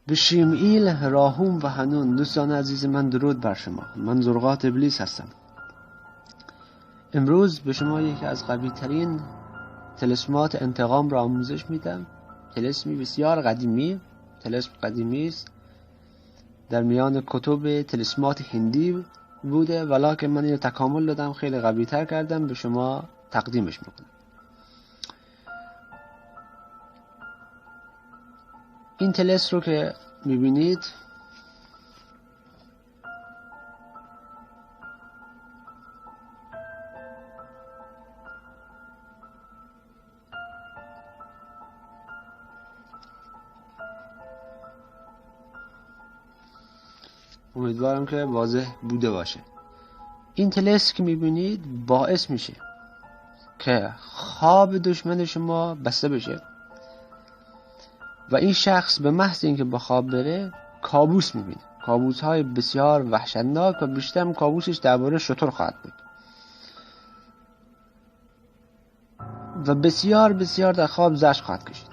به شیمئیل، راهوم و حنون. دوستان عزیز من، درود بر شما. من زرقات ابلیس هستم. امروز به شما یکی از قوی ترین طلسمات انتقام را آموزش میدم. طلسمی بسیار قدیمی، طلسم قدیمی است، در میان کتب طلسمات هندی بوده، ولکن من اینو تکامل دادم، خیلی قوی تر کردم، به شما تقدیمش میکنم. این طلسم رو که میبینید امیدوارم که واضح بوده باشه. این طلسم که میبینید باعث میشه که خواب دشمن شما بسته بشه و این شخص به محض اینکه به خواب بره کابوس میبینه، کابوس های بسیار وحشتناک، و بیشتر کابوسش درباره شتر خواهد بود و بسیار بسیار در خواب زجر خواهد کشید.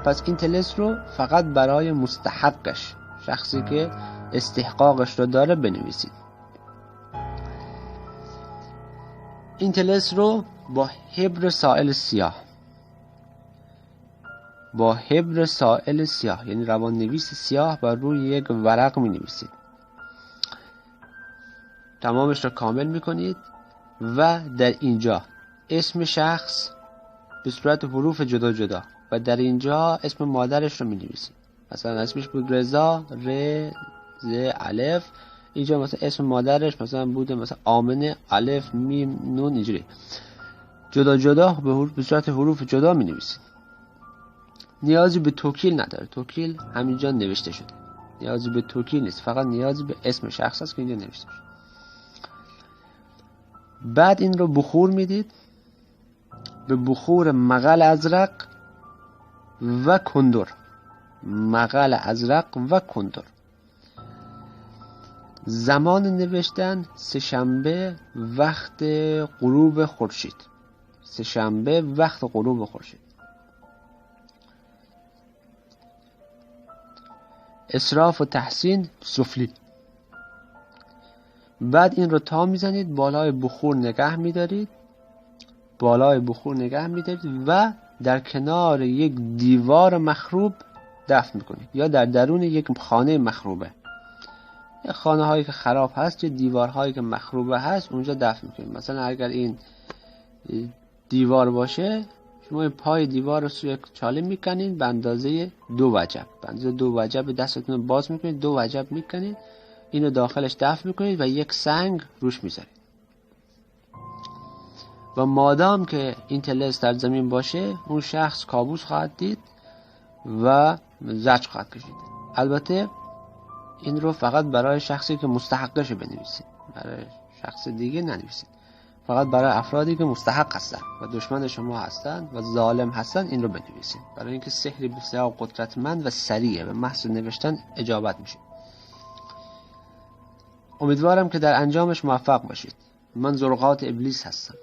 پس این طلسم رو فقط برای مستحقش، شخصی که استحقاقش رو داره، بنویسید. این طلسم رو با حبر سائل سیاه، با حبر سائل سیاه یعنی روان نویس سیاه بر روی یک ورق می نویسید. تمامش رو کامل می کنید و در اینجا اسم شخص به صورت حروف جدا جدا و در اینجا اسم مادرش رو می نویسید. مثلا اسمش بود رضا، ر ز الف، اینجا مثلا اسم مادرش مثلا بوده مثلا آمنه، الف میم نون، اینجوری جدا جدا به صورت حروف جدا می نویسید. نیازی به توکیل نداره، توکیل همینجا نوشته شده، نیازی به توکیل نیست، فقط نیازی به اسم شخص هست که اینجا نوشته شده. بعد این رو بخور میدید به بخور مغل ازرق و کندر، مغل ازرق و کندر. زمان نوشتن سه‌شنبه وقت غروب خورشید، سه‌شنبه وقت غروب خورشید. اسراف و تحسین سفلی. بعد این رو تا میزنید، بالای بخور نگه میدارید، بالای بخور نگه میدارید و در کنار یک دیوار مخروب دفن میکنید، یا در درون یک خانه مخروبه، خانه هایی که خراب هست یا دیوارهایی که مخروبه هست اونجا دفن میکنید. مثلا اگر این دیوار باشه، شما پای دیوار رو سوی چاله میکنید به اندازه 2 وجب، به اندازه 2 وجب دستتون رو باز میکنید، 2 وجب میکنید، اینو داخلش دفن میکنید و یک سنگ روش میذارید. و مادام که این طلسم در زمین باشه، اون شخص کابوس خواهد دید و زجر خواهد کشید. البته این رو فقط برای شخصی که مستحقش بنویسید، برای شخص دیگه ننویسید، فقط برای افرادی که مستحق هستن و دشمن شما هستن و ظالم هستن این رو بنویسید، برای اینکه سحری بسیار قدرتمند و سریعه، به محض نوشتن اجابت میشه. امیدوارم که در انجامش موفق باشید. من زرقات ابلیس هستم.